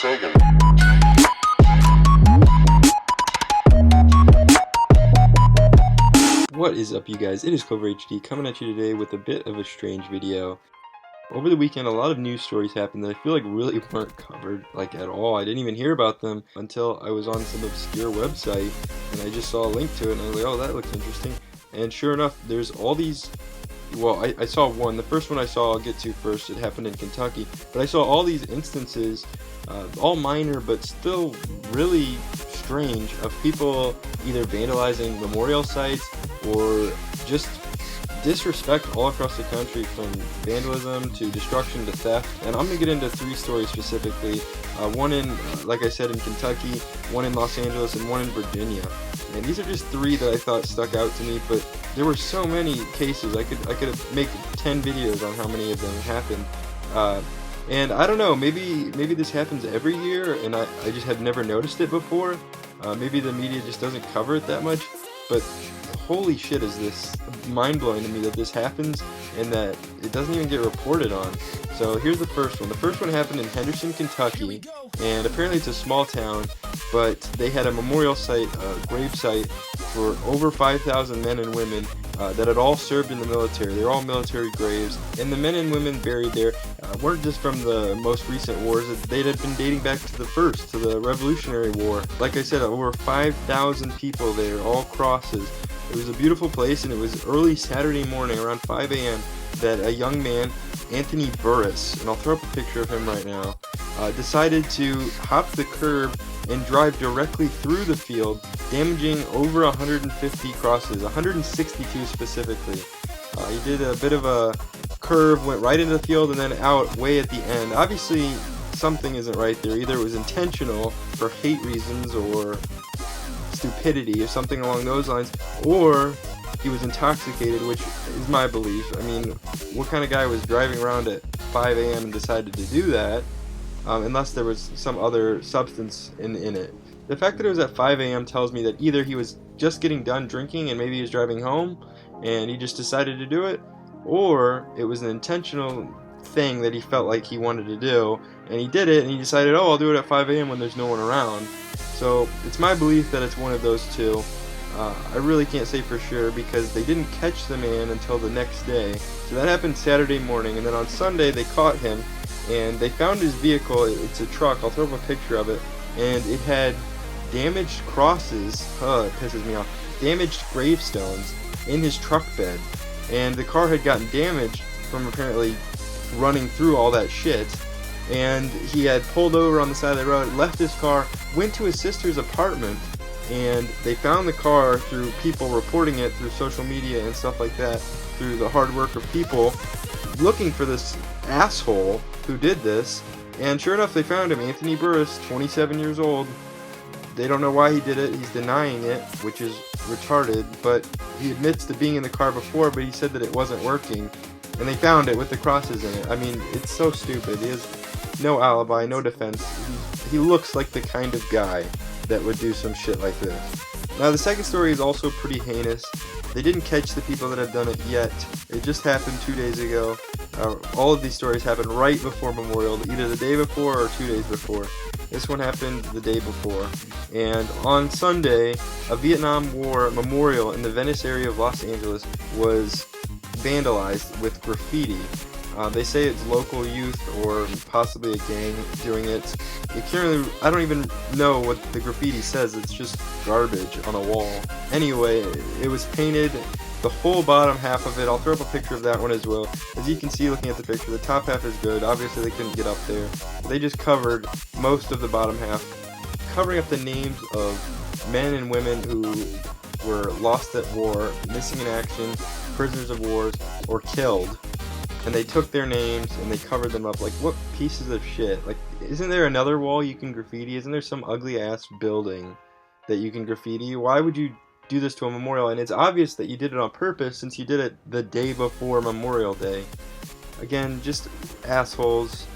Sagan. What is up, you guys? It is Clover HD coming at you today with a bit of a strange video. Over the weekend, a lot of news stories happened that I feel like really weren't covered, like, at all. I didn't even hear about them until I was on some obscure website, and I just saw a link to it, and I was like, oh, that looks interesting. And sure enough, there's all these, well, I saw one. The first one I saw, I'll get to first. It happened in Kentucky. But I saw all these instances, all minor, but still really strange, of people either vandalizing memorial sites or just disrespect all across the country, from vandalism to destruction to theft. And I'm going to get into three stories specifically. One in, like I said, in Kentucky, one in Los Angeles, and one in Virginia. And these are just three that I thought stuck out to me, but there were so many cases. I could make 10 videos on how many of them happened. And I don't know, maybe this happens every year and I just had never noticed it before. Maybe the media just doesn't cover it that much, but holy shit, is this mind-blowing to me that this happens and that it doesn't even get reported on. So here's the first one. The first one happened in Henderson, Kentucky, and apparently it's a small town, but they had a memorial site, a grave site, for over 5,000 men and women that had all served in the military. They're all military graves, and the men and women buried there weren't just from the most recent wars. They had been dating back to the Revolutionary War. Like I said, over 5,000 people there, all crosses. It was a beautiful place, and it was early Saturday morning, around 5 a.m., that a young man, Anthony Burrus, and I'll throw up a picture of him right now, decided to hop the curb and drive directly through the field, damaging over 150 crosses, 162 specifically. He did a bit of a curve, went right into the field, and then out way at the end. Obviously, something isn't right there. Either it was intentional for hate reasons or stupidity or something along those lines, or he was intoxicated, which is my belief. I mean, what kind of guy was driving around at 5 a.m. and decided to do that, unless there was some other substance in it. The fact that it was at 5 a.m. tells me that either he was just getting done drinking and maybe he was driving home and he just decided to do it, or it was an intentional thing that he felt like he wanted to do, and he did it, and he decided, oh, I'll do it at 5 a.m. when there's no one around. So it's my belief that it's one of those two. I really can't say for sure because they didn't catch the man until the next day. So that happened Saturday morning, and then on Sunday they caught him, and they found his vehicle. It's a truck. I'll throw up a picture of it, and it had damaged crosses. It pisses me off. Damaged gravestones in his truck bed, and the car had gotten damaged from apparently running through all that shit. And he had pulled over on the side of the road, left his car, went to his sister's apartment, and they found the car through people reporting it through social media and stuff like that, through the hard work of people looking for this asshole who did this. And sure enough, they found him, Anthony Burrus, 27 years old. They don't know why he did it. He's denying it, which is retarded, but he admits to being in the car before, but he said that it wasn't working, and they found it with the crosses in it. I mean, it's so stupid. He has no alibi, no defense. He looks like the kind of guy that would do some shit like this. Now, the second story is also pretty heinous. They didn't catch the people that have done it yet. It just happened 2 days ago. All of these stories happened right before Memorial, either the day before or 2 days before. This one happened the day before. And on Sunday, a Vietnam War memorial in the Venice area of Los Angeles was vandalized with graffiti. They say it's local youth or possibly a gang doing it. I don't even know what the graffiti says. It's just garbage on a wall. Anyway, it was painted, the whole bottom half of it. I'll throw up a picture of that one as well. As you can see looking at the picture, the top half is good. Obviously they couldn't get up there. They just covered most of the bottom half, covering up the names of men and women who were lost at war, missing in action, prisoners of wars, or killed. And they took their names and they covered them up. Like, what pieces of shit? Like, isn't there another wall you can graffiti? Isn't there some ugly ass building that you can graffiti? Why would you do this to a memorial? And it's obvious that you did it on purpose, since you did it the day before Memorial Day. Again, just assholes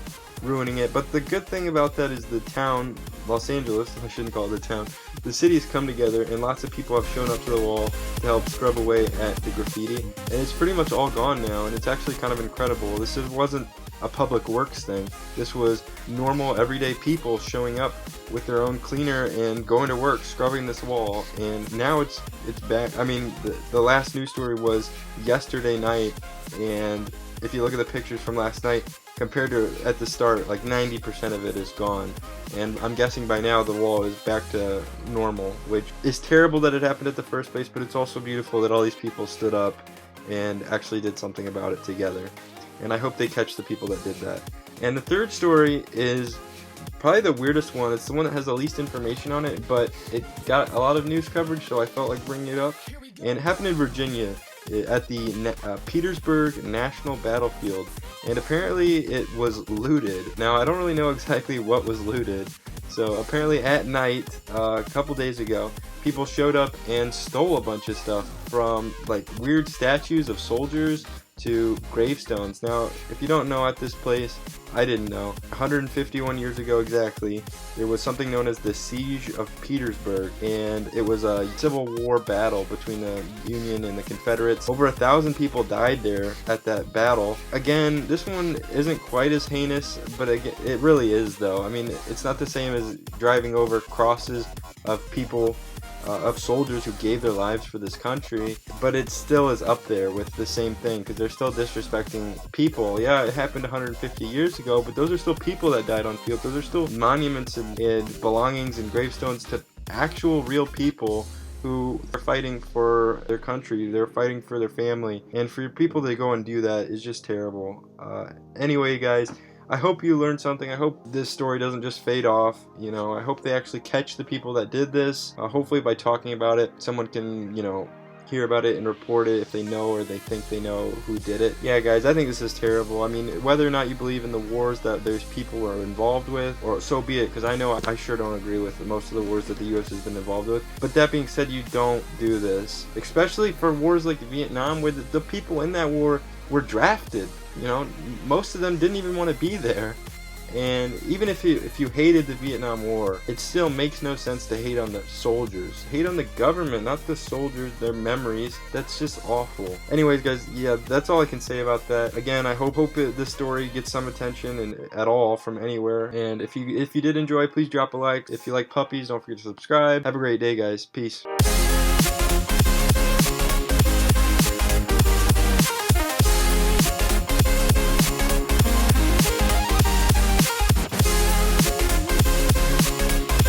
ruining it. But the good thing about that is the town, Los Angeles, I shouldn't call it the town, the city has come together, and lots of people have shown up to the wall to help scrub away at the graffiti, and it's pretty much all gone now, and it's actually kind of incredible. This wasn't a public works thing. This was normal, everyday people showing up with their own cleaner and going to work, scrubbing this wall. And now it's back. I mean, the last news story was yesterday night, and if you look at the pictures from last night compared to at the start, like 90% of it is gone. And I'm guessing by now the wall is back to normal, which is terrible that it happened at the first place, but it's also beautiful that all these people stood up and actually did something about it together. And I hope they catch the people that did that. And the third story is probably the weirdest one. It's the one that has the least information on it, but it got a lot of news coverage, so I felt like bringing it up. And it happened in Virginia at the Petersburg National Battlefield, and apparently it was looted. Now, I don't really know exactly what was looted. So apparently at night, a couple days ago, people showed up and stole a bunch of stuff, from like weird statues of soldiers to gravestones. Now, if you don't know, at this place, I didn't know, 151 years ago exactly, there was something known as the Siege of Petersburg, and it was a Civil War battle between the Union and the Confederates. Over 1,000 people died there at that battle. Again, this one isn't quite as heinous, but it really is though. I mean, it's not the same as driving over crosses of people, of soldiers who gave their lives for this country, but it still is up there with the same thing, because they're still disrespecting people. Yeah, it happened 150 years ago, but those are still people that died on field. Those are still monuments and belongings and gravestones to actual real people who are fighting for their country. They're fighting for their family, and for people to go and do that is just terrible. Anyway, guys, I hope you learned something. I hope this story doesn't just fade off. You know, I hope they actually catch the people that did this. Hopefully by talking about it, someone can, you know, hear about it and report it if they know or they think they know who did it. Yeah, guys, I think this is terrible. I mean, whether or not you believe in the wars that there's people who are involved with, or so be it, because I know I sure don't agree with most of the wars that the U.S. has been involved with. But that being said, you don't do this, especially for wars like Vietnam, where the people in that war were drafted. You know, most of them didn't even want to be there. And even if you hated the Vietnam War, it still makes no sense to hate on the soldiers. Hate on the government, not the soldiers, their memories. That's just awful. Anyways, guys, yeah, that's all I can say about that. Again, I hope this story gets some attention and at all from anywhere. And if you did enjoy, please drop a like. If you like puppies, don't forget to subscribe. Have a great day, guys. Peace.